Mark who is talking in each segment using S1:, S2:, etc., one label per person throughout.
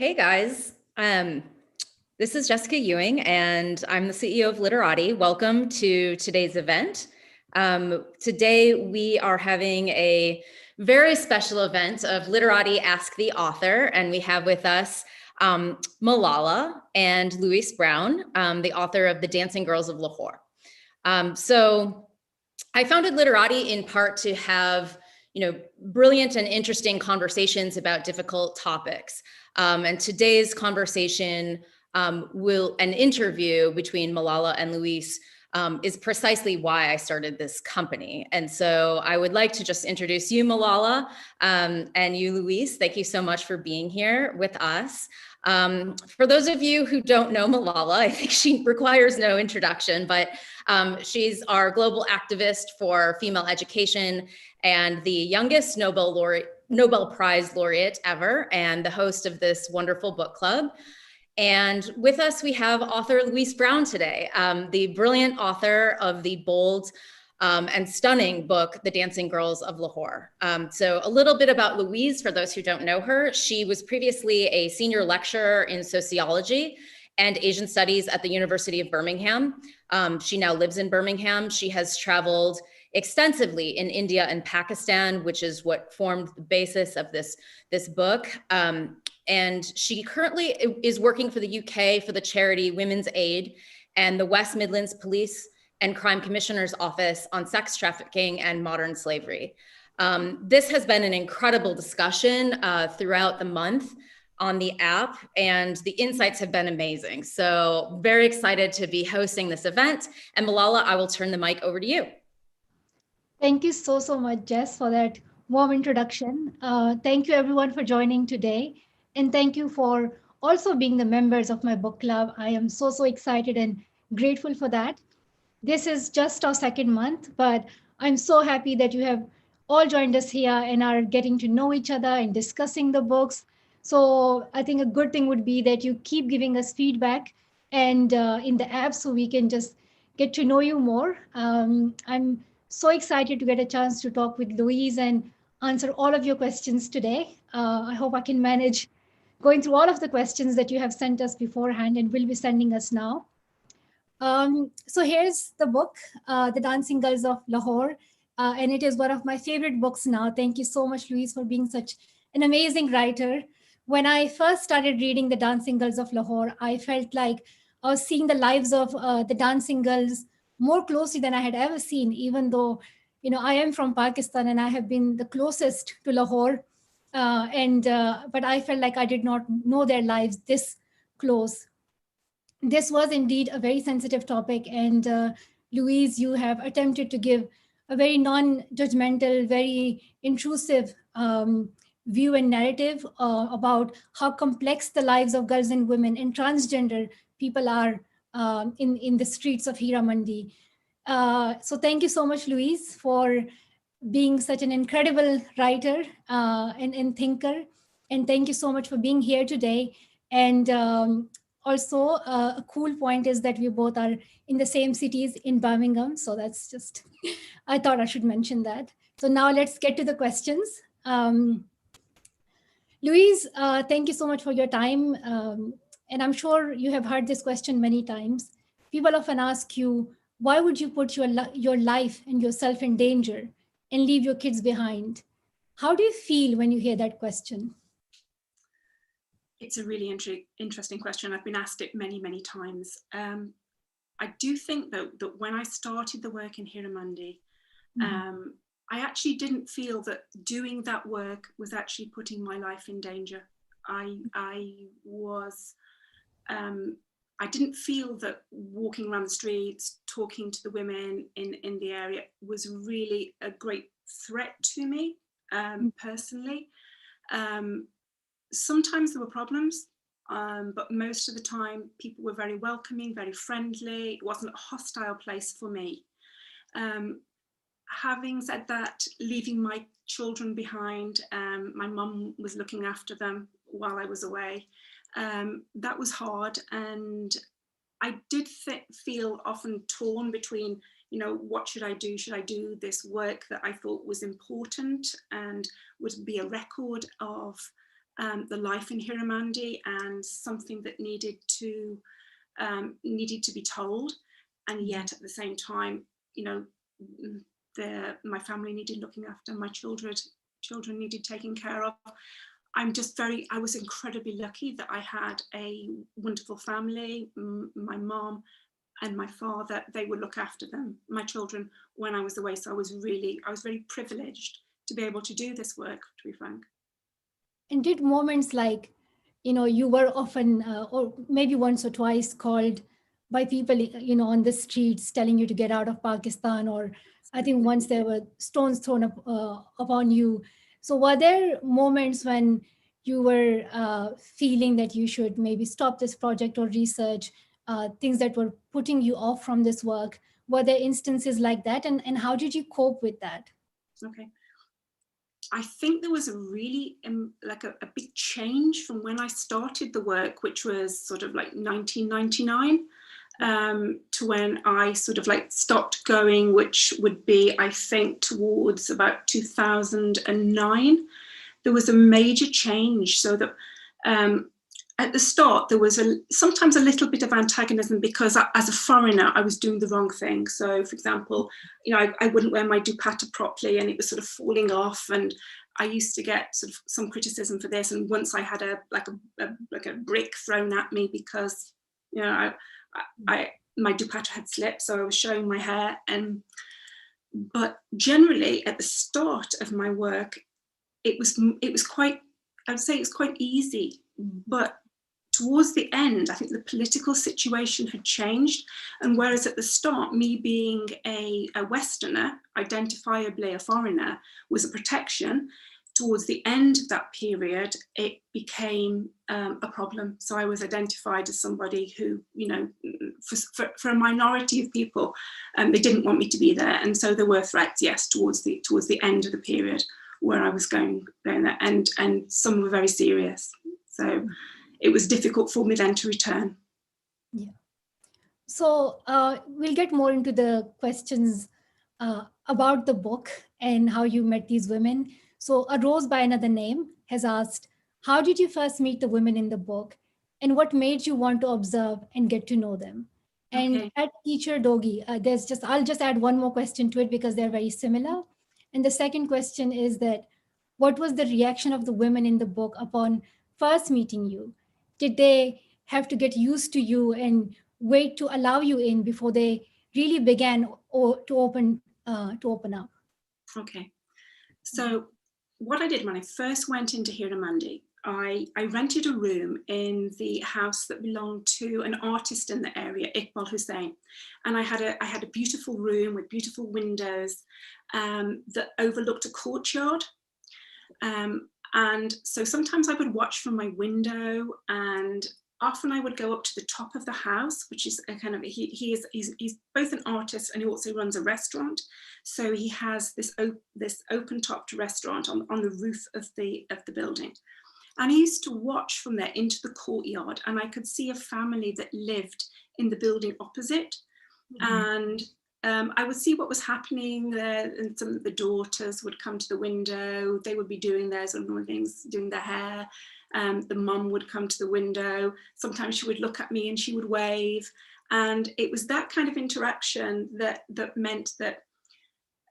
S1: Hey guys, this is Jessica Ewing and I'm the CEO of Literati. Welcome to today's event. Today we are having a very special event of Literati Ask the Author, and we have with us Malala and Louise Brown, the author of the Dancing Girls of Lahore. So I founded Literati in part to have brilliant and interesting conversations about difficult topics. And today's conversation an interview between Malala and Louise is precisely why I started this company. And so I would like to just introduce you, Malala, and you, Louise. Thank you so much for being here with us. For those of you who don't know Malala, I think she requires no introduction, but she's our global activist for female education and the youngest Nobel Prize laureate ever, and the host of this wonderful book club. And with us, we have author Louise Brown today, the brilliant author of the bold and stunning book, The Dancing Girls of Lahore. So a little bit about Louise, for those who don't know her. She was previously a senior lecturer in sociology and Asian studies at the University of Birmingham. She now lives in Birmingham. She has traveled extensively in India and Pakistan, which is what formed the basis of this book. And she currently is working for the UK for the charity Women's Aid and the West Midlands Police and Crime Commissioner's Office on sex trafficking and modern slavery. This has been an incredible discussion throughout the month on the app, and the insights have been amazing. So very excited to be hosting this event. And Malala, I will turn the mic over to you.
S2: Thank you so much, Jess, for that warm introduction. Thank you everyone for joining today. And thank you for also being the members of my book club. I am so excited and grateful for that. This is just our second month, but I'm so happy that you have all joined us here and are getting to know each other and discussing the books. So I think a good thing would be that you keep giving us feedback and in the app so we can just get to know you more. I'm so excited to get a chance to talk with Louise and answer all of your questions today. I hope I can manage going through all of the questions that you have sent us beforehand and will be sending us now. So here's the book, The Dancing Girls of Lahore, and it is one of my favorite books now. Thank you so much, Louise, for being such an amazing writer. When I first started reading The Dancing Girls of Lahore, I felt like I was seeing the lives of the dancing girls more closely than I had ever seen, even though, I am from Pakistan and I have been the closest to Lahore. But I felt like I did not know their lives this close. This was indeed a very sensitive topic. And Louise, you have attempted to give a very non-judgmental, very intrusive view and narrative about how complex the lives of girls and women and transgender people are in the streets of Hiramandi. So thank you so much, Louise, for being such an incredible writer and thinker. And thank you so much for being here today. And also, a cool point is that we both are in the same cities in Birmingham. So that's just, I thought I should mention that. So now let's get to the questions. Louise, thank you so much for your time. And I'm sure you have heard this question many times. People often ask you, why would you put your life and yourself in danger and leave your kids behind? How do you feel when you hear that question?
S3: It's a really interesting question. I've been asked it many times. I do think that when I started the work in Hiramandi, I actually didn't feel that doing that work was actually putting my life in danger. I didn't feel that walking around the streets, talking to the women in the area was really a great threat to me personally. Sometimes there were problems, but most of the time people were very welcoming, very friendly. It wasn't a hostile place for me. Having said that, leaving my children behind, my mum was looking after them while I was away. That was hard, and I did feel often torn between, what should I do? Should I do this work that I thought was important and would be a record of the life in Hiramandi and something that needed to be told, and yet at the same time, you know, my family needed looking after, my children needed taking care of. I was incredibly lucky that I had a wonderful family. My mom and my father, they would look after my children when I was away. So I was very privileged to be able to do this work, to be frank.
S2: And did moments like, you were often, or maybe once or twice, called by people, on the streets telling you to get out of Pakistan, or I think once there were stones thrown upon you. So were there moments when you were feeling that you should maybe stop this project or research, things that were putting you off from this work? Were there instances like that? And how did you cope with that?
S3: Okay. I think there was a really like a big change from when I started the work, which was sort of like 1999, to when I sort of like stopped going, which would be, I think, towards about 2009. There was a major change, so that at the start there was sometimes a little bit of antagonism because as a foreigner I was doing the wrong thing. So for example, I wouldn't wear my dupatta properly and it was sort of falling off, and I used to get sort of some criticism for this. And once I had a brick thrown at me because my dupatta had slipped, so I was showing my hair. But generally at the start of my work it was quite, I would say it was quite easy, but towards the end, I think the political situation had changed. And whereas at the start, me being a Westerner, identifiably a foreigner, was a protection, towards the end of that period, it became a problem. So I was identified as somebody who, for a minority of people, they didn't want me to be there. And so there were threats, yes, towards the end of the period where I was going there, and some were very serious. So it was difficult for me then to return.
S2: Yeah. So we'll get more into the questions about the book and how you met these women. So A Rose by Another Name has asked, how did you first meet the women in the book, and what made you want to observe and get to know them? And
S3: Okay.
S2: at Teacher Dogi, I'll just add one more question to it because they're very similar. And the second question is that, what was the reaction of the women in the book upon first meeting you? Did they have to get used to you and wait to allow you in before they really began to open up?
S3: Okay. So what I did when I first went into Hiramandi, I rented a room in the house that belonged to an artist in the area, Iqbal Hussain. And I had a beautiful room with beautiful windows that overlooked a courtyard. And so sometimes I would watch from my window, and often I would go up to the top of the house, which is a kind of, he's both an artist and he also runs a restaurant. So he has this open topped restaurant on the roof of the building. And I used to watch from there into the courtyard, and I could see a family that lived in the building opposite. And I would see what was happening there, and some of the daughters would come to the window. They would be doing their sort of things, doing their hair. The mum would come to the window. Sometimes she would look at me and she would wave. And it was that kind of interaction that meant that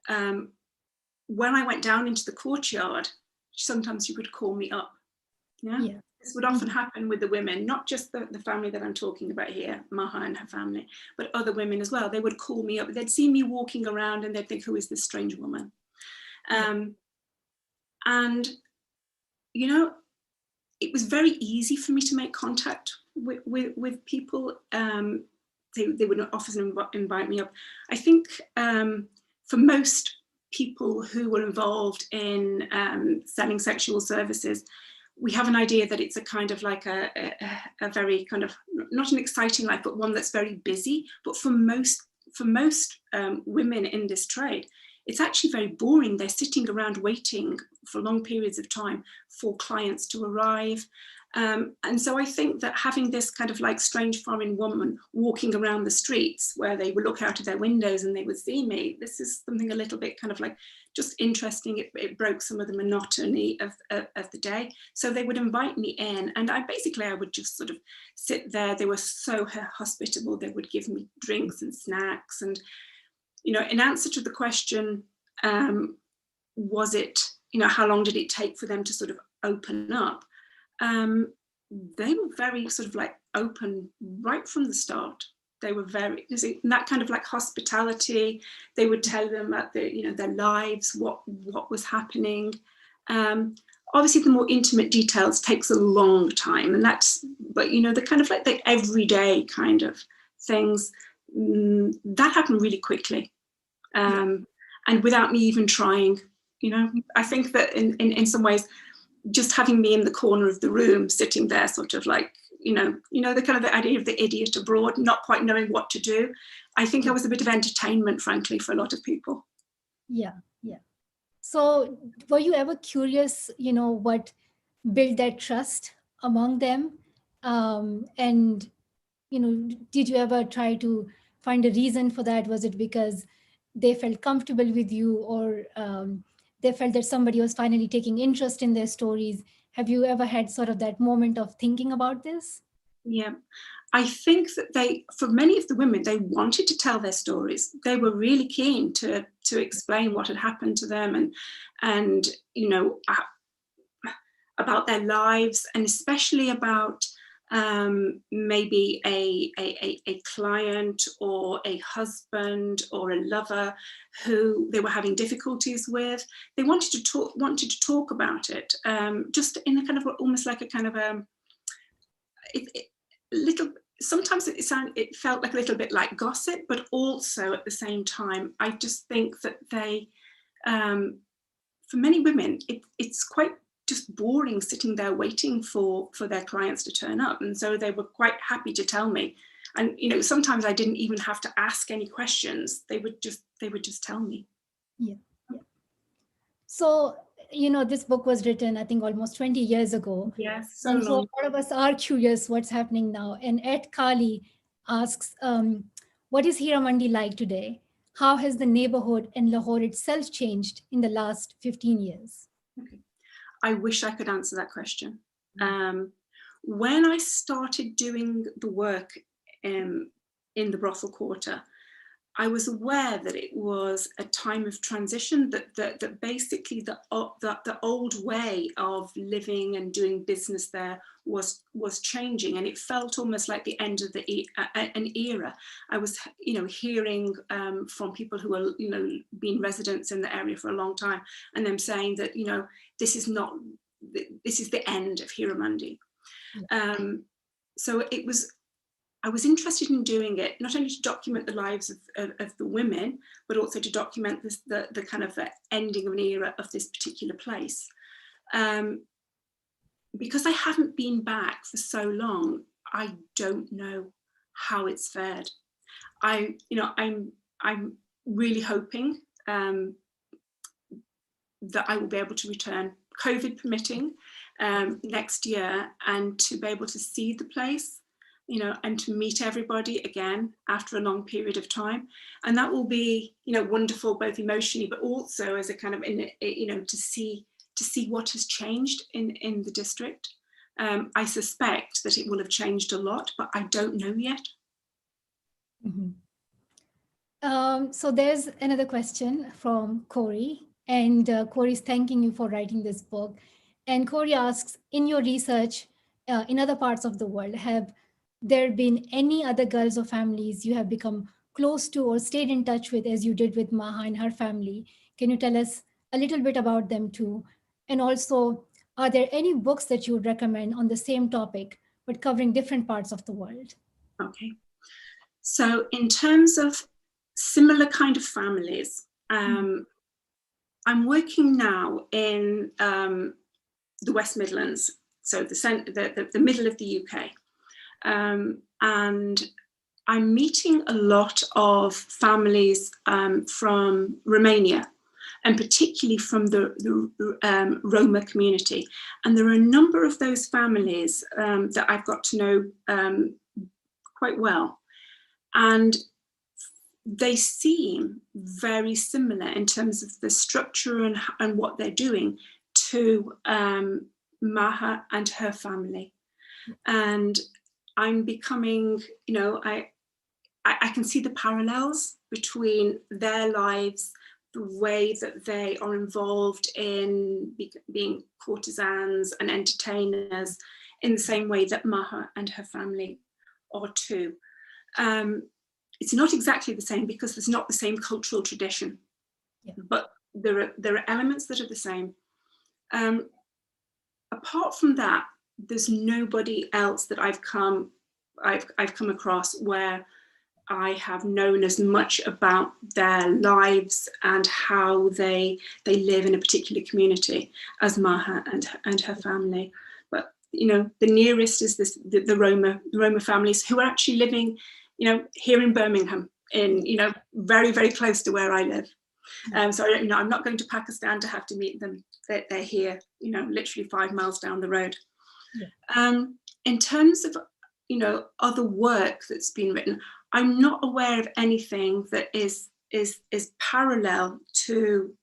S3: when I went down into the courtyard, sometimes she would call me up. Yeah. This would often happen with the women, not just the family that I'm talking about here, Maha and her family, but other women as well. They would call me up. They'd see me walking around and they'd think, who is this strange woman? And, it was very easy for me to make contact with people. They would often invite me up. I think for most people who were involved in selling sexual services, we have an idea that it's a kind of like a very kind of, not an exciting life, but one that's very busy. But for most women in this trade, it's actually very boring. They're sitting around waiting for long periods of time for clients to arrive. And so I think that having this kind of like strange foreign woman walking around the streets where they would look out of their windows and they would see me, this is something a little bit kind of like just interesting. It broke some of the monotony of the day. So they would invite me in, and I would just sort of sit there. They were so hospitable. They would give me drinks and snacks. And, you know, in answer to the question, was it, you know, how long did it take for them to sort of open up? They were very sort of like open right from the start. They were very, that kind of like hospitality. They would tell them about their lives, what was happening. Obviously, the more intimate details takes a long time, and but you know, the kind of like the everyday kind of things that happened really quickly, and without me even trying. You know, I think that in some ways, just having me in the corner of the room, sitting there, sort of like, you know, the kind of the idea of the idiot abroad, not quite knowing what to do. I think I was a bit of entertainment, frankly, for a lot of people.
S2: Yeah, yeah. So were you ever curious, you know, what built that trust among them? And, you know, did you ever try to find a reason for that? Was it because they felt comfortable with you, or they felt that somebody was finally taking interest in their stories? Have you ever had sort of that moment of thinking about this?
S3: Yeah, I think that for many of the women, they wanted to tell their stories. They were really keen to explain what had happened to them, and you know, about their lives, and especially about maybe a client or a husband or a lover who they were having difficulties with. They wanted to talk about it, just in a kind of almost like a kind of little. Sometimes it felt like a little bit like gossip, but also at the same time, I just think that they, for many women, it's quite just boring sitting there waiting for their clients to turn up, and so they were quite happy to tell me. And you know, sometimes I didn't even have to ask any questions. They would just tell me.
S2: Yeah, yeah. So, you know, this book was written, I think, almost 20 years ago.
S3: Yes, so
S2: and so
S3: long.
S2: a lot of us are curious what's happening now. And Ed Kali asks, what is Hiramandi like today? How has the neighborhood and Lahore itself changed in the last 15 years?
S3: Okay. I wish I could answer that question. When I started doing the work in the brothel quarter, I was aware that it was a time of transition, that basically the old way of living and doing business there was changing, and it felt almost like the end of an era. I was, you know, hearing from people who are, you know, been residents in the area for a long time, and them saying that, you know, this is the end of Hiramandi. So I was interested in doing it, not only to document the lives of the women, but also to document the kind of ending of an era of this particular place. Because I haven't been back for so long, I don't know how it's fared. I'm really hoping that I will be able to return, COVID permitting, next year, and to be able to see the place, you know, and to meet everybody again after a long period of time. And that will be, you know, wonderful, both emotionally, but also as a kind of, you know, to see what has changed in the district. I suspect that it will have changed a lot, but I don't know yet.
S2: Mm-hmm. So there's another question from Corey, and Corey's thanking you for writing this book. And Corey asks, in your research in other parts of the world, have there been any other girls or families you have become close to or stayed in touch with, as you did with Maha and her family? Can you tell us a little bit about them too? And also, are there any books that you would recommend on the same topic, but covering different parts of the world?
S3: Okay. So in terms of similar kind of families, I'm working now in the West Midlands, so the middle of the UK. And I'm meeting a lot of families from Romania, and particularly from the Roma community. And there are a number of those families that I've got to know quite well. And they seem very similar in terms of the structure and what they're doing to Maha and her family. And I'm becoming, you know, I can see the parallels between their lives, the way that they are involved in being courtesans and entertainers, in the same way that Maha and her family are too. It's not exactly the same because there's not the same cultural tradition, but there are elements that are the same. Apart from that, there's nobody else that I've come across where I have known as much about their lives and how they live in a particular community as Maha and her family. But you know, the nearest is the Roma families who are actually living, you know, here in Birmingham, in, you know, very, very close to where I live. So you know, I'm not going to Pakistan to have to meet them. They're here, you know, literally 5 miles down the road. In terms of, you know, other work that's been written, I'm not aware of anything that is parallel to,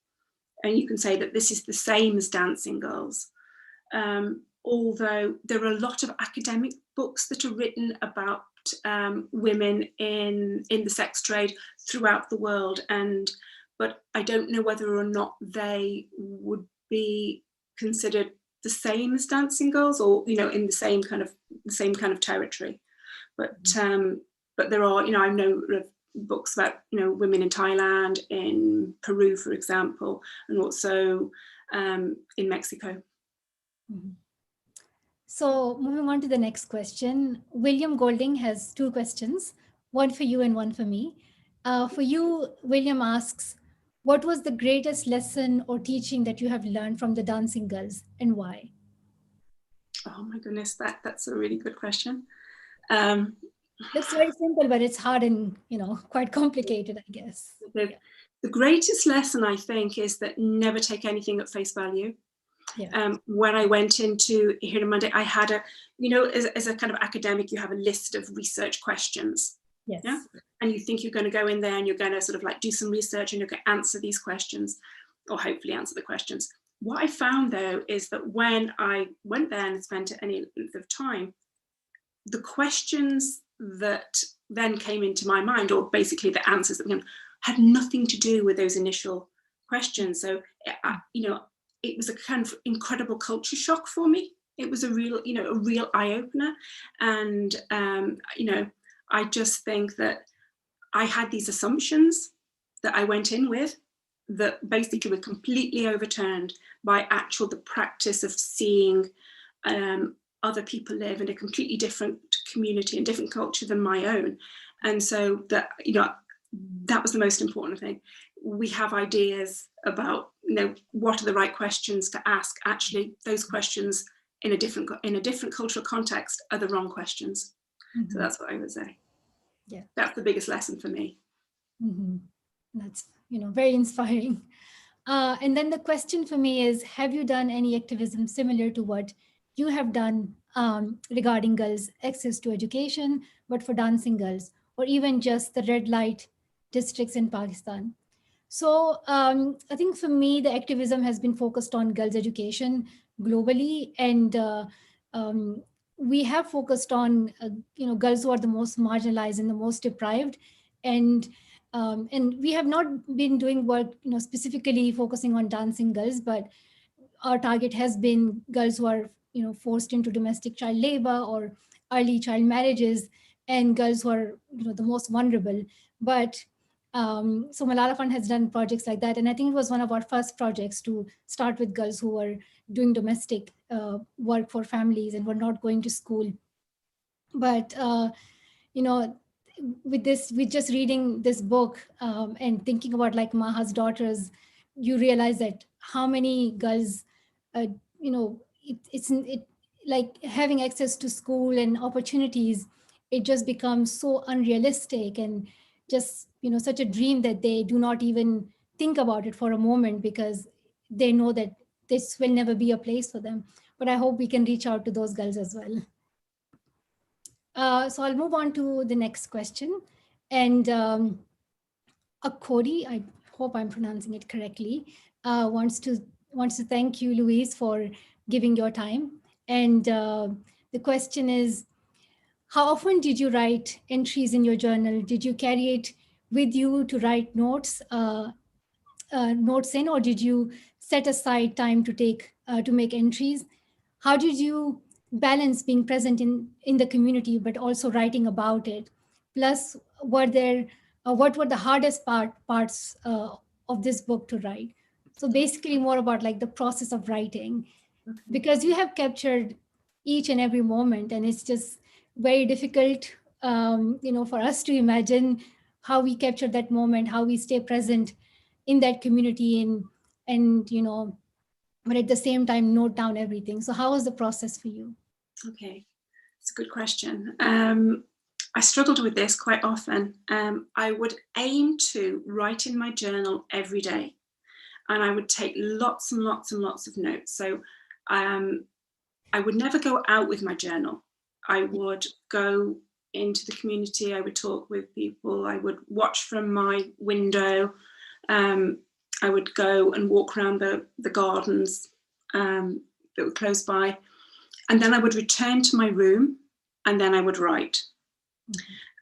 S3: and you can say that this is the same as Dancing Girls. Although there are a lot of academic books that are written about women in the sex trade throughout the world, but I don't know whether or not they would be considered the same as Dancing Girls, or, you know, in the same kind of territory. But there are, you know, I know books about, you know, women in Thailand, in Peru, for example, and also in Mexico.
S2: So moving on to the next question, William Golding has 2 questions, one for you and one for me. For you, William asks, what was the greatest lesson or teaching that you have learned from the Dancing Girls, and why?
S3: Oh my goodness, that's a really good question.
S2: Looks very simple, but it's hard and, you know, quite complicated, I guess.
S3: The greatest lesson, I think, is that never take anything at face value. When I went into Here on Monday, I had you know, as a kind of academic, you have a list of research questions. Yeah? And you think you're going to go in there and you're going to sort of like do some research and you're going to answer these questions, or hopefully answer the questions. What I found, though, is that when I went there and spent any length of time, the questions that then came into my mind, or basically the answers that came, had nothing to do with those initial questions. So, you know, it was a kind of incredible culture shock for me. It was a real, you know, a real eye opener. And, you know, I just think that I had these assumptions that I went in with that basically were completely overturned by the practice of seeing other people live in a completely different community and different culture than my own. And so that, you know, that was the most important thing. We have ideas about, you know, what are the right questions to ask. Actually, those questions in a different cultural context are the wrong questions. So that's what I would say. Yeah, that's the biggest lesson for me.
S2: That's, you know, very inspiring. And then the question for me is, have you done any activism similar to what you have done regarding girls' access to education, but for Dancing Girls, or even just the red light districts in Pakistan? So I think for me, the activism has been focused on girls' education globally, and we have focused on you know, girls who are the most marginalized and the most deprived, and we have not been doing work, you know, specifically focusing on Dancing Girls, but our target has been girls who are, you know, forced into domestic child labor or early child marriages, and girls who are, you know, the most vulnerable. But so Malala Fund has done projects like that, and I think it was one of our first projects to start with girls who were doing domestic work for families and were not going to school. But you know, with just reading this book and thinking about like Maha's daughters, you realize that how many girls, you know, it's like having access to school and opportunities, it just becomes so unrealistic and just, you know, such a dream that they do not even think about it for a moment, because they know that this will never be a place for them. But I hope we can reach out to those girls as well. So I'll move on to the next question. And Cody, I hope I'm pronouncing it correctly, wants to thank you, Louise, for giving your time. And the question is, how often did you write entries in your journal? Did you carry it with you to write notes in, or did you set aside time to make entries? How did you balance being present in the community but also writing about it? Plus, what were the hardest parts of this book to write? So basically more about like the process of writing, because you have captured each and every moment, and it's just very difficult, for us to imagine how we capture that moment, how we stay present in that community, and but at the same time note down everything. So how was the process for you?
S3: Okay, it's a good question. I struggled with this quite often. I would aim to write in my journal every day, and I would take lots and lots and lots of notes. So I would never go out with my journal. I would go into the community, I would talk with people, I would watch from my window, I would go and walk around the gardens that were close by, and then I would return to my room, and then I would write.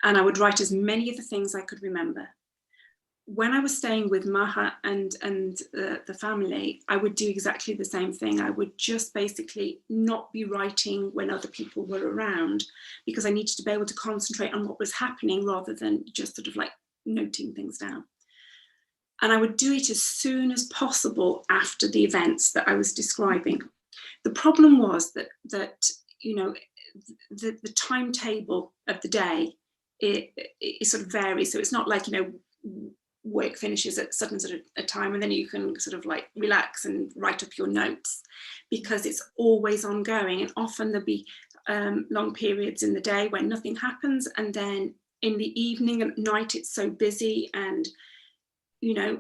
S3: And I would write as many of the things I could remember. When I was staying with Maha and the family, I would do exactly the same thing. I would just basically not be writing when other people were around, because I needed to be able to concentrate on what was happening rather than just sort of like noting things down. And I would do it as soon as possible after the events that I was describing. The problem was that the timetable of the day, it sort of varies. So it's not like, work finishes at certain sort of a time and then you can sort of like relax and write up your notes, because it's always ongoing. And often there'll be long periods in the day when nothing happens, and then in the evening and at night it's so busy, and I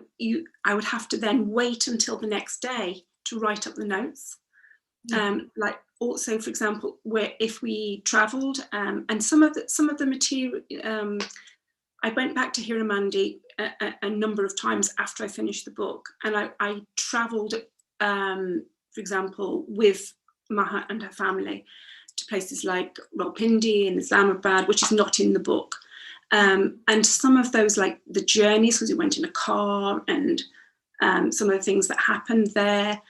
S3: would have to then wait until the next day to write up the notes. Like also, for example, where if we travelled, and some of the material, I went back to Hiramandi a number of times after I finished the book, and I travelled, for example, with Maha and her family to places like Rawalpindi and Islamabad, which is not in the book. And some of those, like the journeys, because we went in a car, and some of the things that happened there,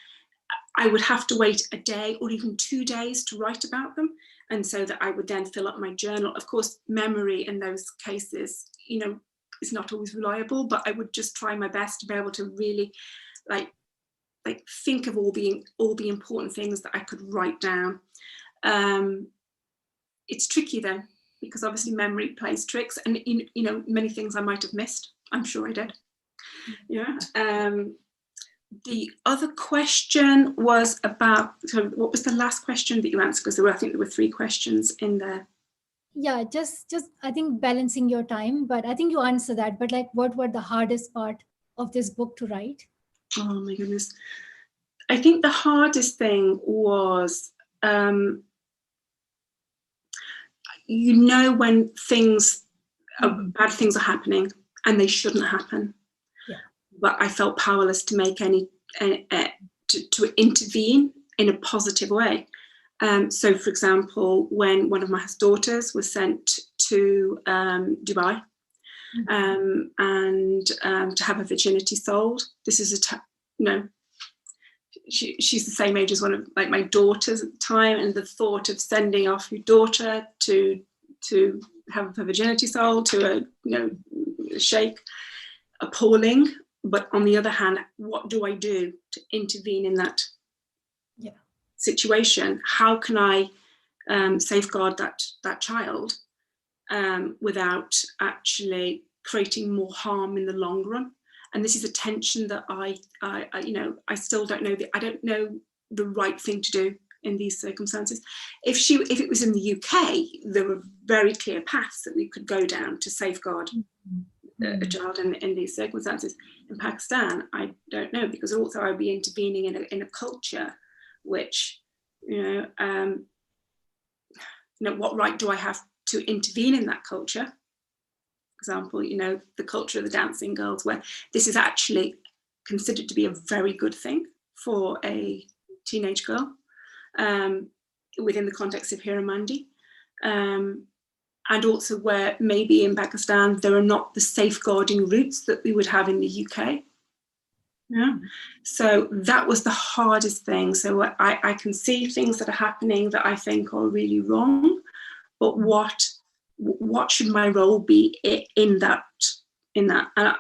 S3: I would have to wait a day or even 2 days to write about them. And so that I would then fill up my journal. Of course, memory in those cases, is not always reliable, but I would just try my best to be able to really like think of all the important things that I could write down. It's tricky though, because obviously memory plays tricks, and many things I might have missed. I'm sure I did. Yeah. The other question was about, so what was the last question that you answered? Because I think there were 3 questions in there.
S2: Yeah, just I think balancing your time, but I think you answered that. But like, what were the hardest part of this book to write?
S3: Oh my goodness. I think the hardest thing was, when things, bad things are happening and they shouldn't happen. Yeah. But I felt powerless to make any, to intervene in a positive way. So, for example, when one of my daughters was sent to Dubai, and to have her virginity sold, this is she's the same age as one of like my daughters at the time, and the thought of sending off your daughter to have her virginity sold to a sheikh, appalling. But on the other hand, what do I do to intervene in that situation? How can I safeguard that child without actually creating more harm in the long run? And this is a tension that I still don't know. I don't know the right thing to do in these circumstances. If it was in the UK, there were very clear paths that we could go down to safeguard a child in these circumstances. In Pakistan, I don't know, because also I would be intervening in a culture which, what right do I have to intervene in that culture? For example, the culture of the dancing girls, where this is actually considered to be a very good thing for a teenage girl within the context of Hiramandi. And also where maybe in Pakistan, there are not the safeguarding routes that we would have in the UK. Yeah. So that was the hardest thing. So I can see things that are happening that I think are really wrong, but what should my role be in that? And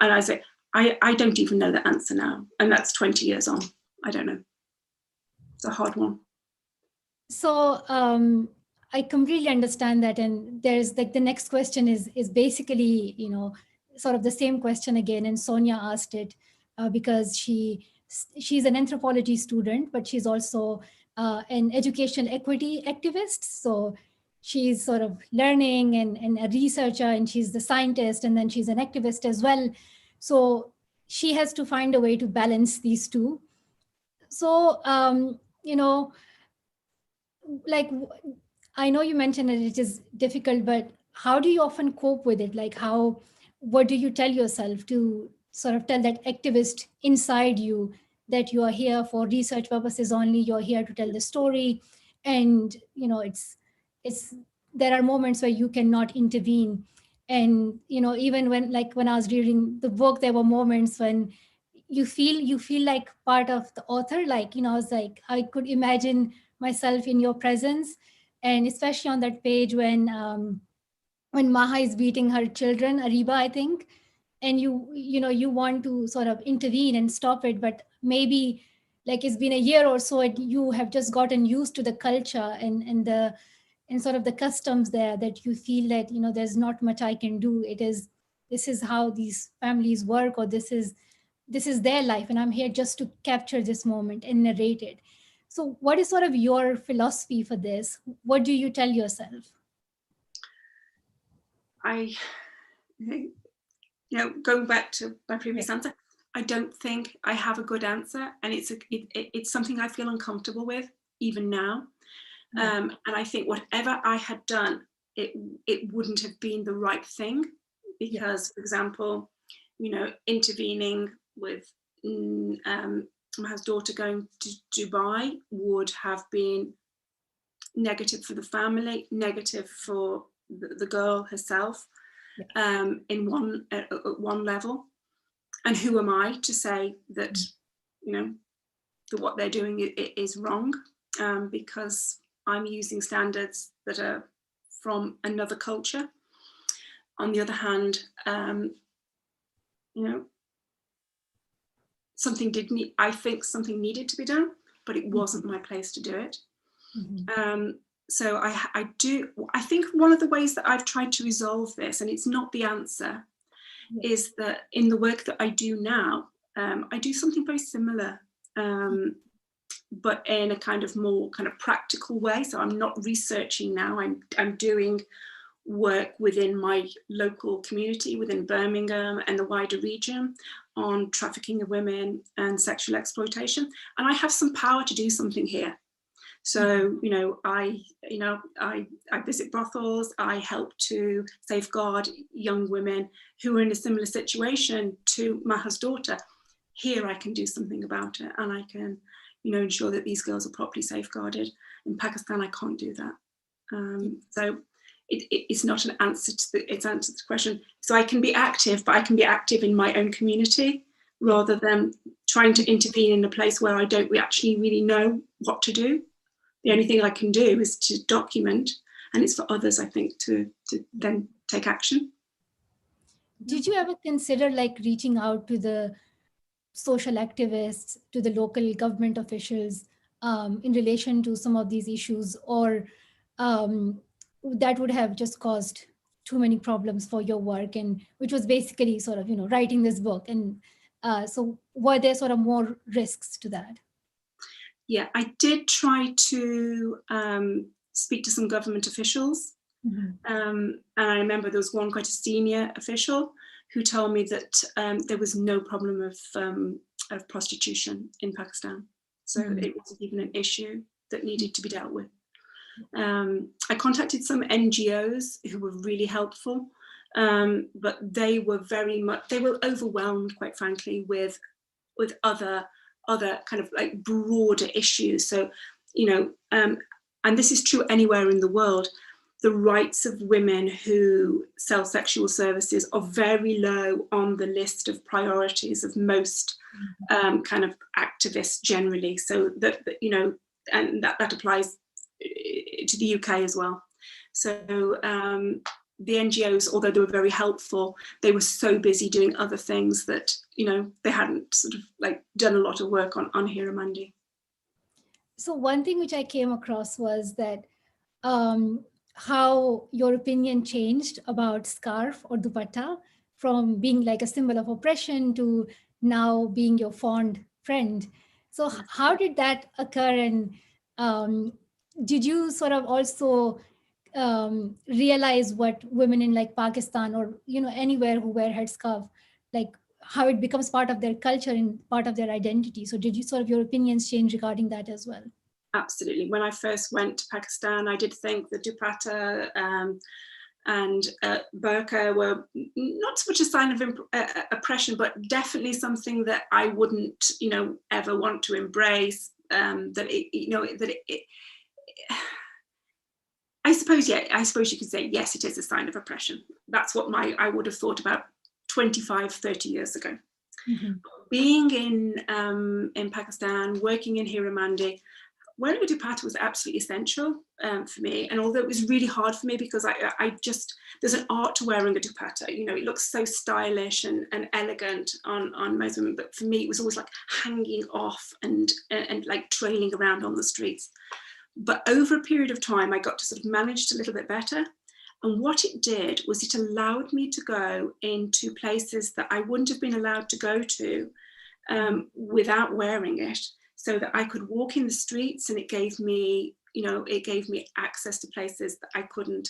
S3: I say, I don't even know the answer now. And that's 20 years on. I don't know. It's a hard one.
S2: So I completely understand that. And there's like the next question is basically, sort of the same question again. And Sonia asked it because she's an anthropology student, but she's also an education equity activist. So she's sort of learning and a researcher, and she's the scientist, and then she's an activist as well. So she has to find a way to balance these two. So, like, I know you mentioned that it is difficult, but how do you often cope with it? Like, what do you tell yourself to sort of tell that activist inside you that you are here for research purposes only, you're here to tell the story, and it's there are moments where you cannot intervene. And even when I was reading the book, there were moments when you feel like part of the author. Like, I was like, I could imagine myself in your presence. And especially on that page when Maha is beating her children, Ariba, I think, and you want to sort of intervene and stop it, but maybe like it's been a year or so and you have just gotten used to the culture and sort of the customs there, that you feel that there's not much I can do. This is how these families work, or this is their life, and I'm here just to capture this moment and narrate it. So what is sort of your philosophy for this? What do you tell yourself?
S3: Going back to my previous answer, I don't think I have a good answer, and it's something I feel uncomfortable with even now. And I think whatever I had done, it wouldn't have been the right thing, because, for example, intervening with Maha's daughter going to Dubai would have been negative for the family, negative for the girl herself, in one level. And who am I to say that that what they're doing is wrong, because I'm using standards that are from another culture. On the other hand, something needed to be done, but it wasn't my place to do it. So I think one of the ways that I've tried to resolve this, and it's not the answer, is that in the work that I do now, I do something very similar, but in a kind of more kind of practical way. So I'm not researching now, I'm doing work within my local community, within Birmingham and the wider region, on trafficking of women and sexual exploitation. And I have some power to do something here. So, I visit brothels, I help to safeguard young women who are in a similar situation to Maha's daughter. Here I can do something about it, and I can, ensure that these girls are properly safeguarded. In Pakistan, I can't do that. So it's not an answer to the question. So I can be active, but I can be active in my own community rather than trying to intervene in a place where I don't actually really know what to do. The only thing I can do is to document, and it's for others, I think, to then take action.
S2: Did you ever consider like reaching out to the social activists, to the local government officials in relation to some of these issues, or that would have just caused too many problems for your work, and which was basically sort of, writing this book? And so were there sort of more risks to that?
S3: Yeah, I did try to speak to some government officials, And I remember there was one quite a senior official who told me that there was no problem of prostitution in Pakistan. So it wasn't even an issue that needed to be dealt with. I contacted some NGOs who were really helpful, but they were overwhelmed, quite frankly, with other kind of like broader issues. So, and this is true anywhere in the world, the rights of women who sell sexual services are very low on the list of priorities of most kind of activists generally. So that, and that applies to the UK as well. So the NGOs, although they were very helpful, they were so busy doing other things that, they hadn't sort of like done a lot of work on Hiramandi.
S2: So one thing which I came across was that how your opinion changed about scarf or dupatta from being like a symbol of oppression to now being your fond friend. So how did that occur? And did you sort of also realize what women in like Pakistan or, anywhere who wear headscarf, like how it becomes part of their culture and part of their identity? So did you sort of your opinions change regarding that as well?
S3: Absolutely. When I first went to Pakistan, I did think the dupatta and burqa were not so much a sign of oppression, but definitely something that I wouldn't, ever want to embrace. I suppose you could say, yes, it is a sign of oppression. That's what I would have thought about 25, 30 years ago. Being in Pakistan, working in Hiramandi, wearing a dupatta was absolutely essential for me. And although it was really hard for me because there's an art to wearing a dupatta, it looks so stylish and elegant on most women. But for me, it was always like hanging off and like trailing around on the streets. But over a period of time, I got to sort of manage it a little bit better. And what it did was it allowed me to go into places that I wouldn't have been allowed to go to without wearing it, so that I could walk in the streets, and it gave me access to places that I couldn't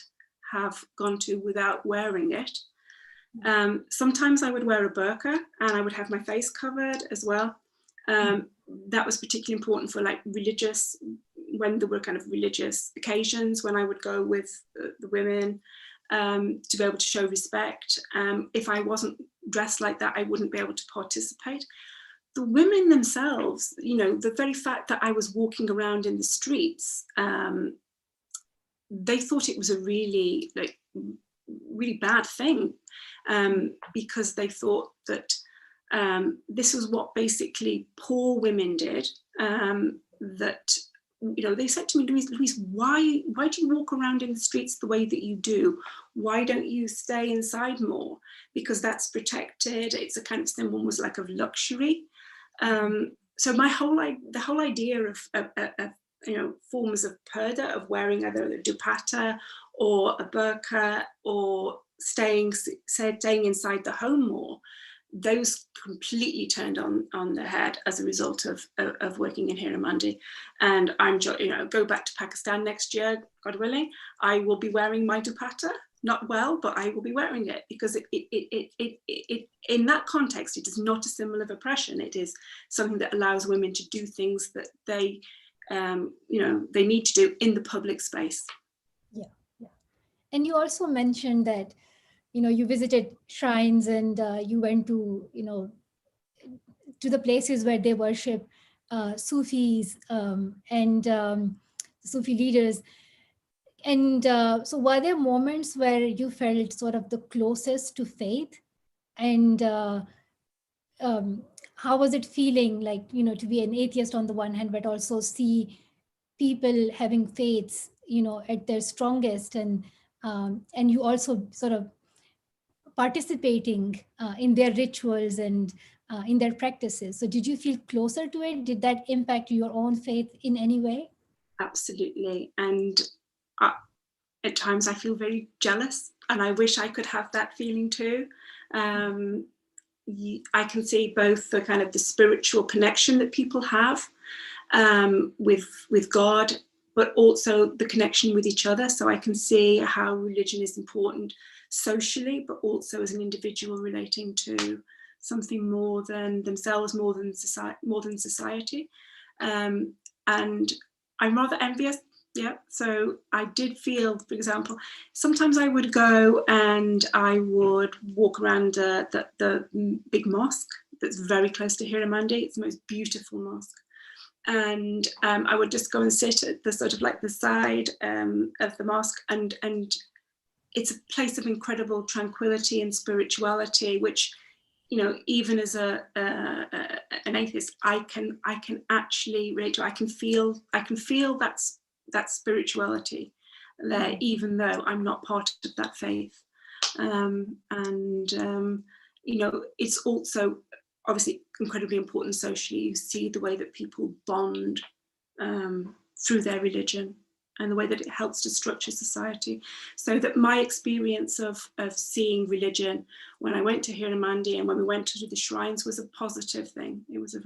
S3: have gone to without wearing it. Sometimes I would wear a burqa and I would have my face covered as well. That was particularly important for like when there were kind of religious occasions, when I would go with the women to be able to show respect. If I wasn't dressed like that, I wouldn't be able to participate. The women themselves, the very fact that I was walking around in the streets, they thought it was a really bad thing, because they thought that this was what basically poor women did. That they said to me, Louise, why do you walk around in the streets the way that you do? Why don't you stay inside more? Because that's protected. It's a kind of symbol, was like of luxury. So the whole idea of forms of purdah, of wearing either a dupatta or a burqa or staying inside the home more, those completely turned on their head as a result of working in Hiramandi. And I'm go back to Pakistan next year, God willing, I will be wearing my dupatta. Not well, but I will be wearing it, because it in that context, it is not a symbol of oppression. It is something that allows women to do things that they need to do in the public space.
S2: Yeah. And you also mentioned that you visited shrines and you went to to the places where they worship Sufis and Sufi leaders. And so were there moments where you felt sort of the closest to faith? And how was it feeling like, to be an atheist on the one hand, but also see people having faiths, at their strongest, and you also sort of participating in their rituals and in their practices. So did you feel closer to it? Did that impact your own faith in any way?
S3: Absolutely. And at times I feel very jealous, and I wish I could have that feeling too. I can see both the kind of the spiritual connection that people have with God, but also the connection with each other. So I can see how religion is important socially, but also as an individual relating to something more than themselves, more than society. And I'm rather envious. Yeah, so I did feel, for example, sometimes I would go and I would walk around the big mosque that's very close to Hiramandi. It's the most beautiful mosque. And I would just go and sit at the sort of like the side of the mosque, and it's a place of incredible tranquility and spirituality, which, you know, even as an atheist, I can actually relate to. I can feel that spirituality there, even though I'm not part of that faith. You know, it's also obviously incredibly important socially. You see the way that people bond through their religion, and the way that it helps to structure society. So that my experience of seeing religion when I went to Hiramandi and when we went to the shrines was a positive thing. It was a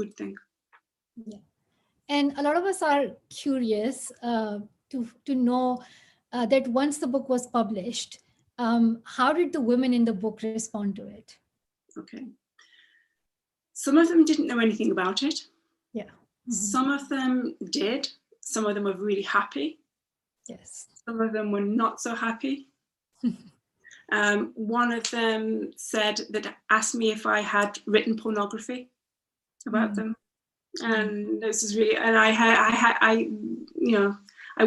S3: good thing.
S2: Yeah. And a lot of us are curious to know that once the book was published, how did the women in the book respond to it?
S3: Okay. Some of them didn't know anything about it.
S2: Yeah. Mm-hmm.
S3: Some of them did. Some of them were really happy.
S2: Yes.
S3: Some of them were not so happy. One of them asked me if I had written pornography about them. And this is really, and I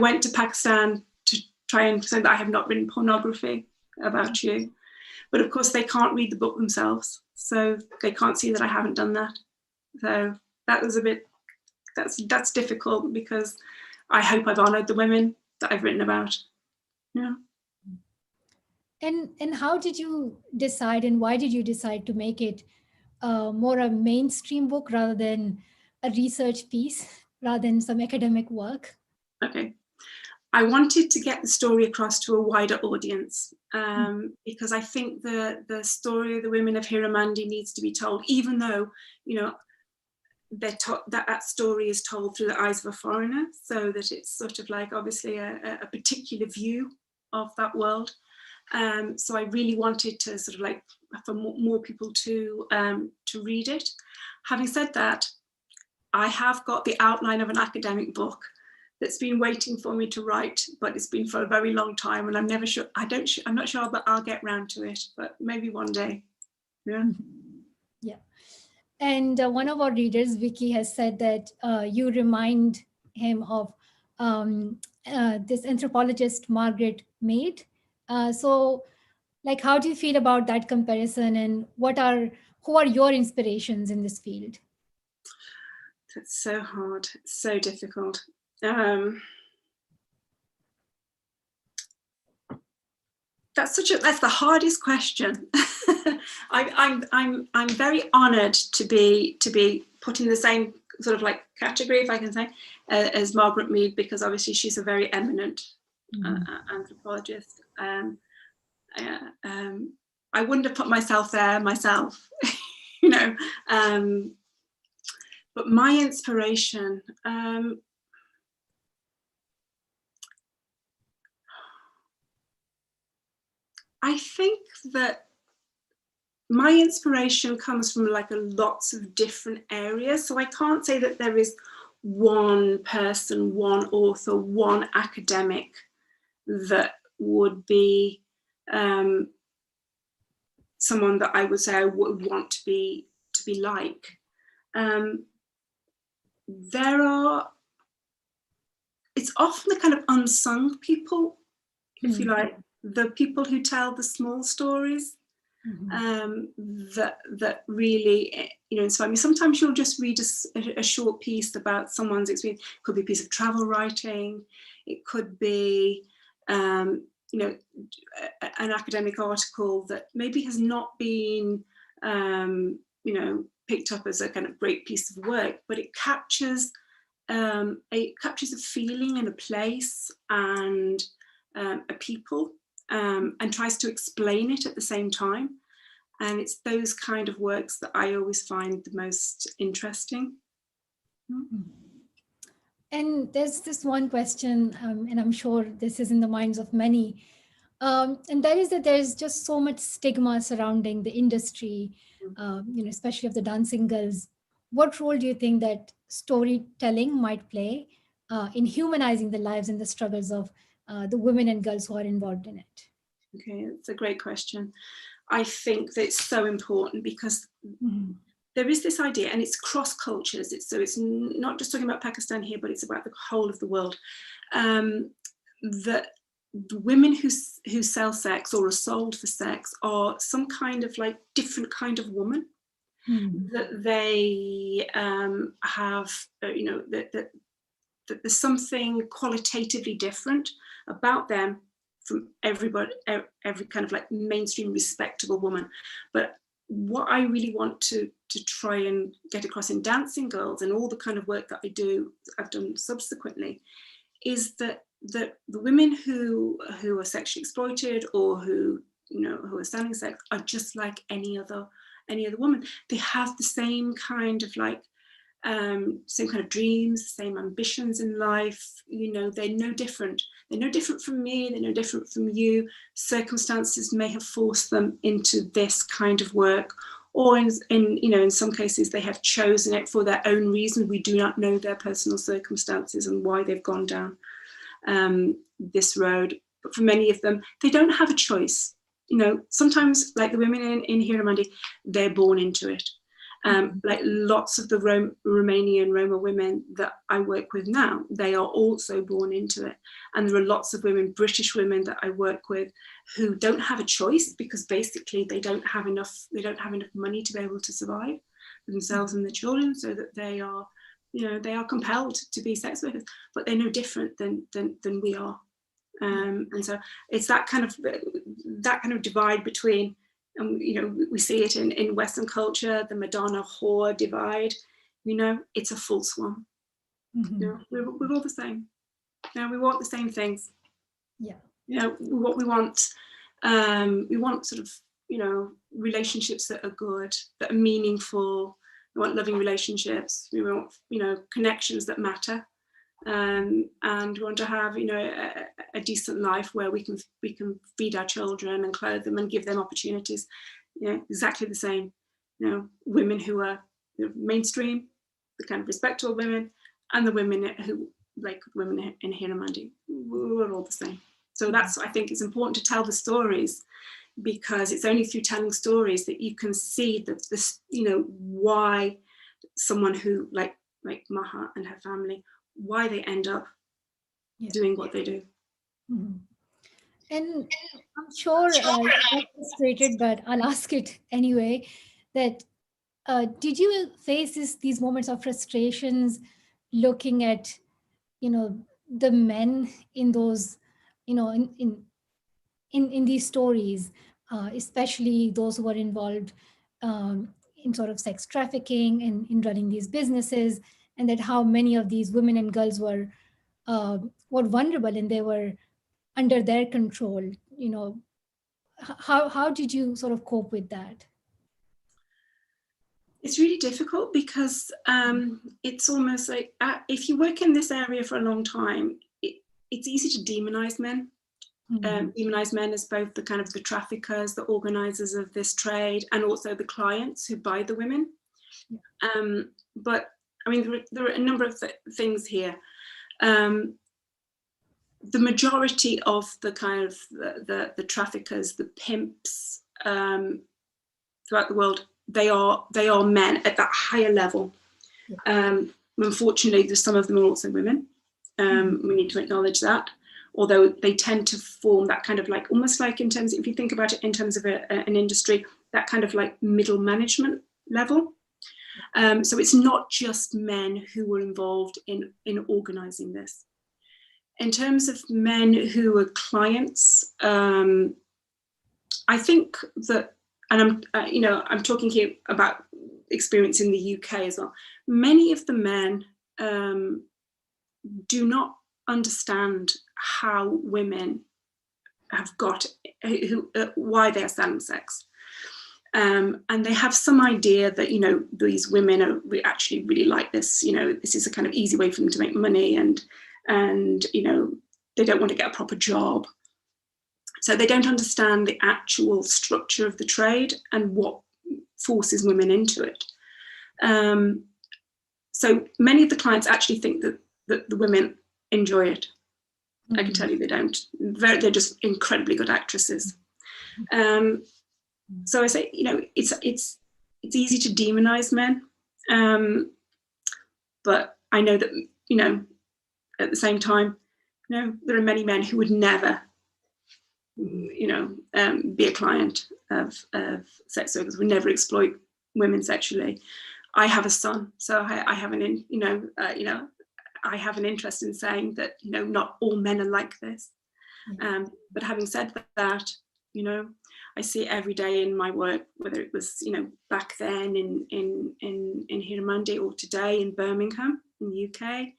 S3: went to Pakistan to try and say that I have not written pornography about you, but of course they can't read the book themselves, so they can't see that I haven't done that. So that was that's difficult, because I hope I've honoured the women that I've written about. Yeah.
S2: And how did you decide, and why did you decide to make it more a mainstream book rather than a research piece, rather than some academic work?
S3: Okay. I wanted to get the story across to a wider audience, because I think the story of the women of Hiramandi needs to be told, even though, you know, that story is told through the eyes of a foreigner, so that it's sort of like obviously a particular view of that world. So I really wanted to sort of like for more people to read it. Having said that, I have got the outline of an academic book that's been waiting for me to write, but it's been for a very long time, and I'm never sure. I'm not sure, but I'll get round to it. But maybe one day. Yeah.
S2: Yeah. And one of our readers, Vicky, has said that you remind him of this anthropologist Margaret Mead. So, like, how do you feel about that comparison, and who are your inspirations in this field?
S3: That's so hard. It's so difficult. That's the hardest question. I'm very honoured to be put in the same sort of like category, if I can say, as Margaret Mead, because obviously she's a very eminent anthropologist. I wouldn't have put myself there myself, you know. But my inspiration. I think that my inspiration comes from like lots of different areas. So I can't say that there is one person, one author, one academic that would be someone that I would say I would want to be like. It's often the kind of unsung people, if you like, the people who tell the small stories. That really, you know, inspire me. Sometimes you'll just read a short piece about someone's experience. It could be a piece of travel writing. It could be, you know, an academic article that maybe has not been, you know, picked up as a kind of great piece of work, but it captures a feeling and a place and a people, and tries to explain it at the same time. And it's those kind of works that I always find the most interesting.
S2: And there's this one question, and I'm sure this is in the minds of many, and that is that there's just so much stigma surrounding the industry, especially of the dancing girls. What role do you think that storytelling might play in humanizing the lives and the struggles of the women and girls who are involved in it?
S3: Okay, it's a great question. I think that it's so important because there is this idea, and it's cross cultures. It's not just talking about Pakistan here, but it's about the whole of the world. That the women who sell sex or are sold for sex are some kind of like different kind of woman. That they have, that there's something qualitatively different about them from everybody, every kind of like mainstream respectable woman. But what I really want to try and get across in Dancing Girls and all the kind of work that I've done subsequently, is that the women who are sexually exploited or who are selling sex are just like any other woman. They have the same kind of like same kind of dreams, same ambitions in life. They're no different. They're no different from me. They're no different from you. Circumstances may have forced them into this kind of work, or in some cases they have chosen it for their own reason. We do not know their personal circumstances and why they've gone down this road. But for many of them, they don't have a choice. Sometimes, like the women in Humanizing, they're born into it. Like lots of the Romanian Roma women that I work with now, they are also born into it. And there are lots of women, British women that I work with, who don't have a choice because basically they don't have enough money to be able to survive for themselves and their children, so that they are compelled to be sex workers. But they're no different than we are. And so it's that kind of divide between. And we see it in Western culture, the Madonna whore divide. It's a false one. We're all the same. We want the same things. What we want. We want sort of relationships that are good, that are meaningful. We want loving relationships. We want connections that matter. And we want to have a decent life where we can feed our children and clothe them and give them opportunities. Exactly the same. Women who are mainstream, the kind of respectable women, and the women who like women in Hiramandi. We're all the same. So that's, I think it's important to tell the stories, because it's only through telling stories that you can see that this, why someone who like Maha and her family, why they end up doing what they do.
S2: And I'm sure you're frustrated, but I'll ask it anyway, that did you face these moments of frustrations looking at, the men in those, in these stories, especially those who are involved in sort of sex trafficking and in running these businesses, and that how many of these women and girls were vulnerable and they were under their control? How did you sort of cope with that?
S3: It's really difficult because it's almost like if you work in this area for a long time, it's easy to demonize men. Demonize men as both the kind of the traffickers, the organizers of this trade, and also the clients who buy the women. But I mean, there are a number of things here. The majority of the kind of the traffickers, the pimps throughout the world, they are men at that higher level. Unfortunately, some of them are also women. We need to acknowledge that. Although they tend to form that kind of like, almost like in terms, if you think about it in terms of an industry, that kind of like middle management level. So it's not just men who were involved in organizing this. In terms of men who were clients, I think that, and I'm talking here about experience in the UK as well. Many of the men do not understand how women have got why they are selling sex. And they have some idea that, you know, these women are actually really like this, you know, this is a kind of easy way for them to make money, and you know, they don't want to get a proper job. So they don't understand the actual structure of the trade and what forces women into it. So many of the clients actually think that the women enjoy it. I can tell you they don't. They're just incredibly good actresses. So I say, you know, it's easy to demonize men, but I know that, you know, at the same time, you know, there are many men who would never, you know, be a client of sex workers, would never exploit women sexually. I have a son, so I have an, you know, I have an interest in saying that, you know, not all men are like this. But having said that, you know, I see it every day in my work, whether it was, you know, back then in Humanizing or today in Birmingham, in the UK.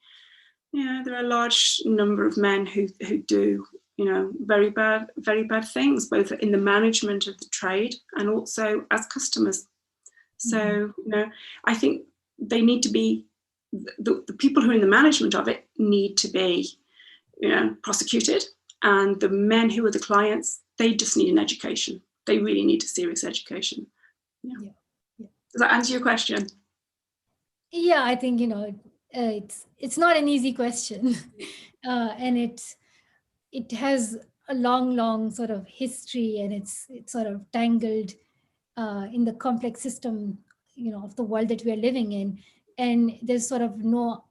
S3: You know, there are a large number of men who do, you know, very bad things, both in the management of the trade and also as customers. So, you know, I think they need to be, the people who are in the management of it need to be, you know, prosecuted. And the men who are the clients, they just need an education. They really need a serious education. Yeah. Does that answer your question?
S2: Yeah, I think, you know, it's not an easy question. And it has a long sort of history, and it's sort of tangled in the complex system, you know, of the world that we are living in. And there's sort of no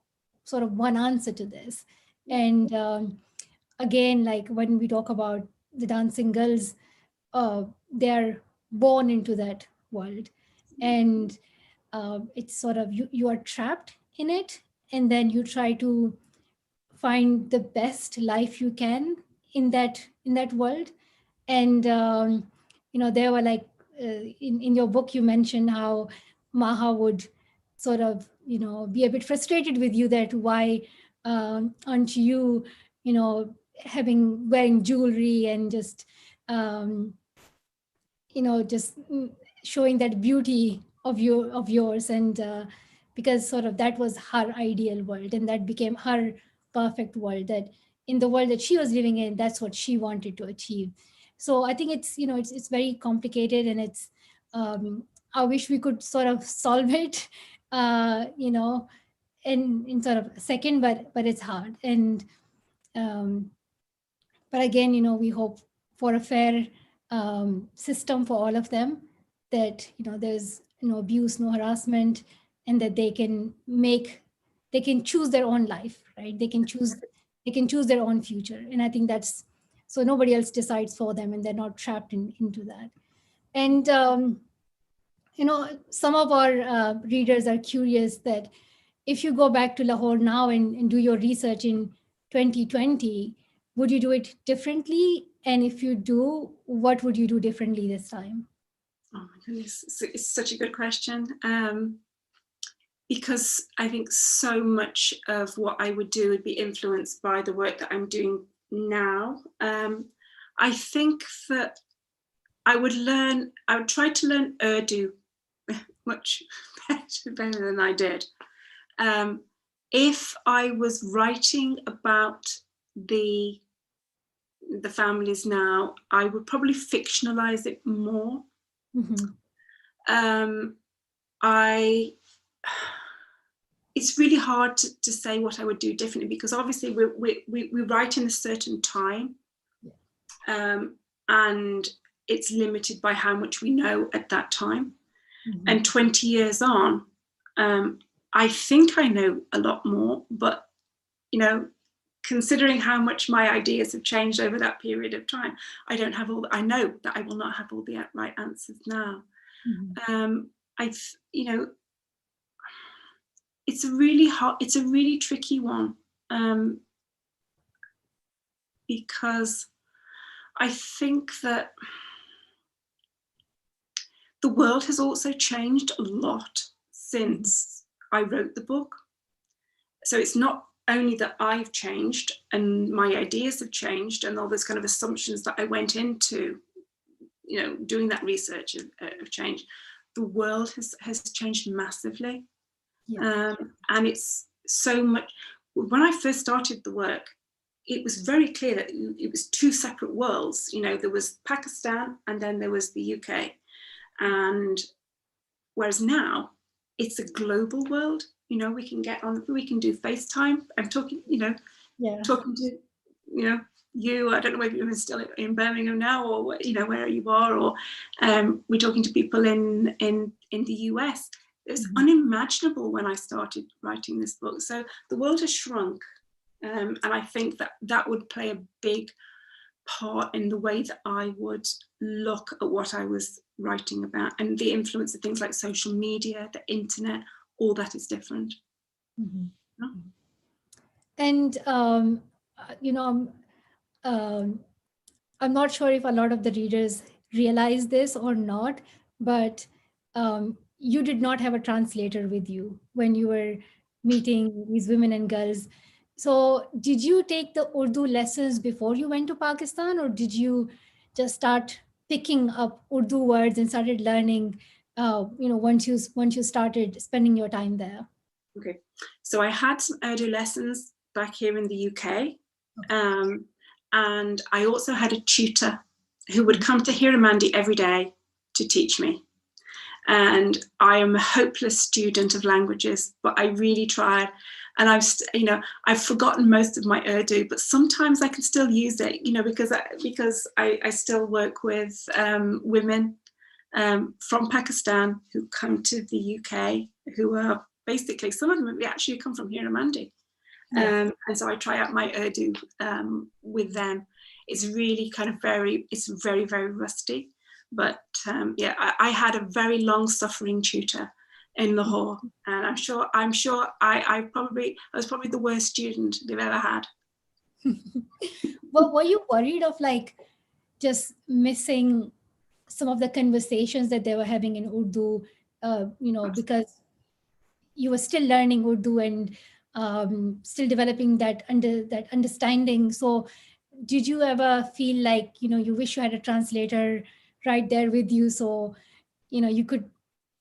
S2: sort of one answer to this. And again, like when we talk about the dancing girls, they're born into that world. And it's sort of, you are trapped in it, and then you try to find the best life you can in that world. And you know, there were like in your book you mentioned how Maha would sort of, you know, be a bit frustrated with you, that why aren't you, you know, wearing jewelry and just you know, just showing that beauty of yours. And because sort of that was her ideal world, and that became her perfect world, that in the world that she was living in, that's what she wanted to achieve. So I think it's, you know, it's very complicated, and it's I wish we could sort of solve it you know, in sort of a second, but it's hard. And um, but again, you know, we hope for a fair system for all of them, that, you know, there's no abuse, no harassment, and that they can choose their own life, right? They can choose their own future. And I think that's, so nobody else decides for them, and they're not trapped into that. And you know, some of our readers are curious that if you go back to Lahore now and do your research in 2020, would you do it differently? And if you do, what would you do differently this time?
S3: Oh my goodness, it's such a good question. Because I think so much of what I would do would be influenced by the work that I'm doing now. I think that I would try to learn Urdu much better than I did. If I was writing about the families now, I would probably fictionalize it more. It's really hard to say what I would do differently, because obviously we write in a certain time, and it's limited by how much we know at that time. And 20 years on, I think I know a lot more, but, you know, considering how much my ideas have changed over that period of time, I know that I will not have all the right answers now. You know, it's a really tricky one, because I think that the world has also changed a lot since I wrote the book. So it's not only that I've changed and my ideas have changed and all those kind of assumptions that I went into, doing that research of change, the world has changed massively.
S2: Yeah.
S3: And it's so much. When I first started the work, it was very clear that it was two separate worlds. There was Pakistan and then there was the UK. And whereas now it's a global world, we can get on, we can do FaceTime. I'm talking, talking to, you, I don't know whether you're still in Birmingham now or, where you are, or we're talking to people in the US. It was unimaginable when I started writing this book. So the world has shrunk. And I think that would play a big part in the way that I would look at what I was writing about, and the influence of things like social media, the internet, all that is different.
S2: And, I'm not sure if a lot of the readers realize this or not, but you did not have a translator with you when you were meeting these women and girls. So did you take the Urdu lessons before you went to Pakistan, or did you just start picking up Urdu words and started learning, once you started spending your time there?
S3: Okay, so I had some Urdu lessons back here in the UK. And I also had a tutor who would come to Hiramandi every day to teach me. And I am a hopeless student of languages, but I really tried. And I've forgotten most of my Urdu, but sometimes I can still use it, because I still work with women from Pakistan who come to the UK, who are basically, some of them actually come from Hiramandi. And so I try out my Urdu with them. It's really it's very, very rusty. But I had a very long suffering tutor in Lahore. And I'm sure I was probably the worst student they've ever had.
S2: Well, were you worried of just missing some of the conversations that they were having in Urdu, because you were still learning Urdu and still developing that understanding. So did you ever feel like, you wish you had a translator right there with you, so, you could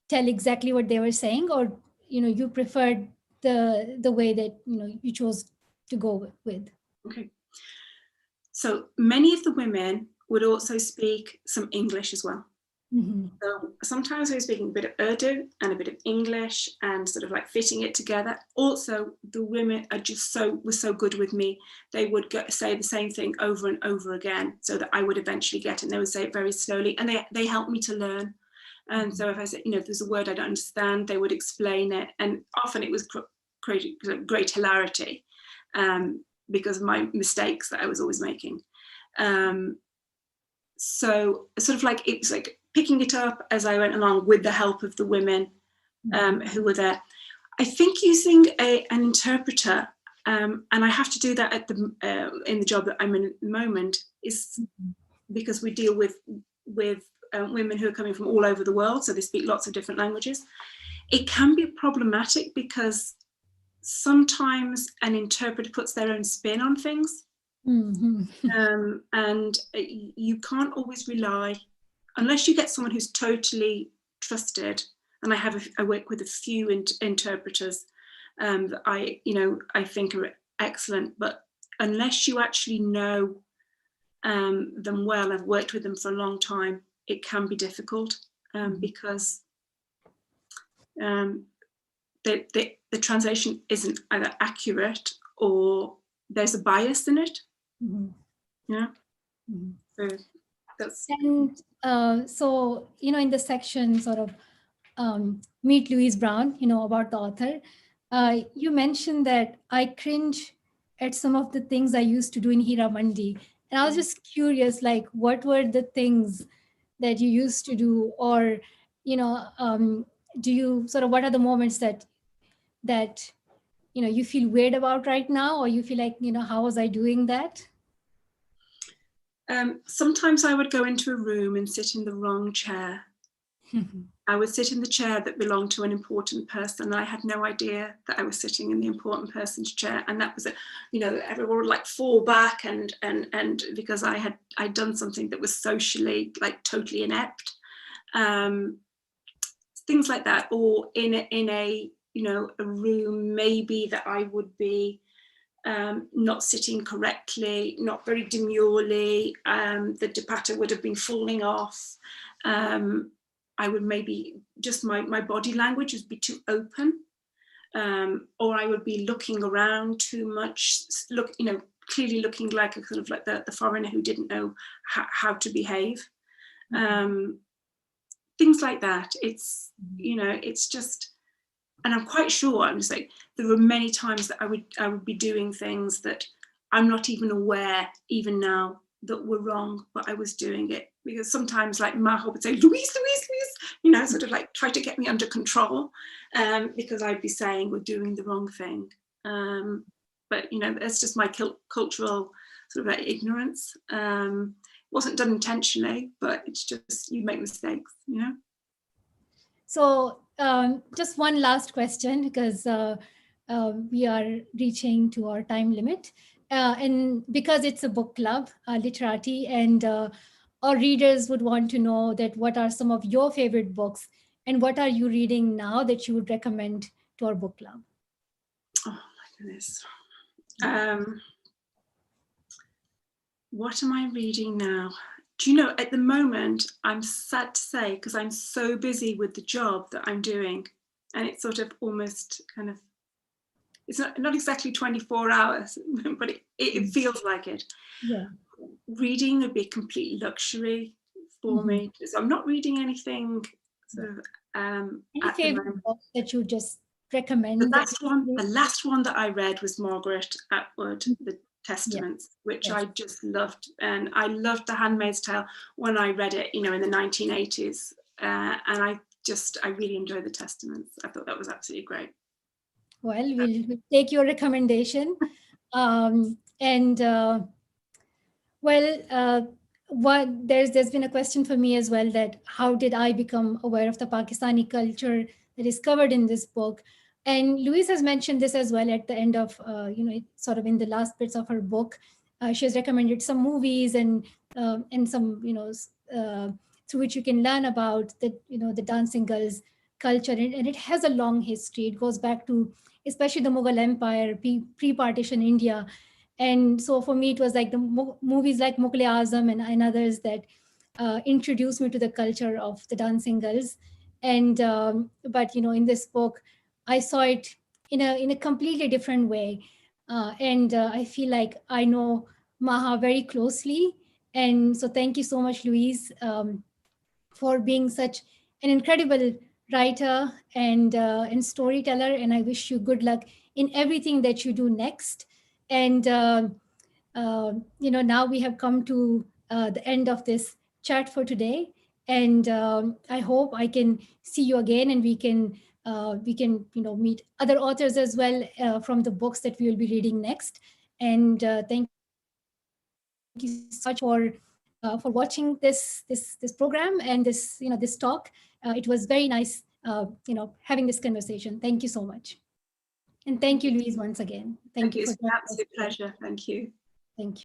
S2: tell exactly what they were saying, or, you preferred the way that, you chose to go with?
S3: Okay. So many of the women would also speak some English as well. So sometimes I was speaking a bit of Urdu and a bit of English and sort of fitting it together. Also, the women were so good with me. They would say the same thing over and over again so that I would eventually get it, and they would say it very slowly, and they helped me to learn. And so if I said, if there's a word I don't understand, they would explain it. And often it was great hilarity because of my mistakes that I was always making. So sort of it was picking it up as I went along with the help of the women who were there. I think using an interpreter, and I have to do that in the job that I'm in at the moment, is because we deal with women who are coming from all over the world, so they speak lots of different languages. It can be problematic because sometimes an interpreter puts their own spin on things. And you can't always rely, unless you get someone who's totally trusted. And I work with a few interpreters that I think are excellent, but unless you actually know them well, I've worked with them for a long time, it can be difficult because the translation isn't either accurate or there's a bias in it. Yeah. So that's.
S2: And so, in the section sort of Meet Louise Brown, about the author, you mentioned that I cringe at some of the things I used to do in Hiramandi. And I was just curious, what were the things that you used to do, or, do you sort of, what are the moments that you feel weird about right now, or you feel like, how was I doing that?
S3: Sometimes I would go into a room and sit in the wrong chair I would sit in the chair that belonged to an important person. And I had no idea that I was sitting in the important person's chair. And that was it. You know, everyone would like fall back and because I'd done something that was socially like totally inept. Things like that. Or in a you know, a room maybe that I would be not sitting correctly, not very demurely, the dupatta would have been falling off. I would maybe just my body language would be too open, or I would be looking around too much, you know, clearly looking like a sort of like the foreigner who didn't know how to behave. Things like that. It's, you know, it's just, and I'm quite sure, I'm just like, there were many times that I would be doing things that I'm not even aware, even now, that were wrong, but I was doing it. Because sometimes like Maha would say, Louise, you know, sort of like try to get me under control, because I'd be saying we're doing the wrong thing. But, you know, that's just my cultural sort of like ignorance. Wasn't done intentionally, but it's just, you make mistakes, you know?
S2: So just one last question, because we are reaching to our time limit. And because it's a book club, Literati, and our readers would want to know that what are some of your favorite books and what are you reading now that you would recommend to our book club?
S3: Oh my goodness. What am I reading now? Do you know, at the moment, I'm sad to say, because I'm so busy with the job that I'm doing, and it's sort of almost kind of, it's not exactly 24 hours, but it feels like it.
S2: Yeah.
S3: Reading would be a complete luxury for me. So I'm not reading anything sort of
S2: Any favorite book that you just recommend?
S3: The last one that I read was Margaret Atwood, The Testaments, which I just loved. And I loved The Handmaid's Tale when I read it, you know, in the 1980s. And I really enjoyed The Testaments. I thought that was absolutely great.
S2: Well, we'll take your recommendation. There's been a question for me as well, that how did I become aware of the Pakistani culture that is covered in this book? And Louise has mentioned this as well at the end of, sort of in the last bits of her book. She has recommended some movies and some, through which you can learn about the Dancing Girls culture. And it has a long history. It goes back to especially the Mughal Empire, pre-partition India. And so for me, it was like the movies like Mughal Azam and others that introduced me to the culture of the Dancing Girls. And but in this book, I saw it in a completely different way, and I feel like I know Maha very closely. And so thank you so much, Louise, for being such an incredible writer and storyteller. And I wish you good luck in everything that you do next. And now we have come to the end of this chat for today. And I hope I can see you again, and we can meet other authors as well from the books that we will be reading next. And thank you so much for watching this program and this talk. It was very nice having this conversation. Thank you so much. And thank you, Louise, once again. Thank you.
S3: It's an absolute pleasure. Thank you.
S2: Thank you.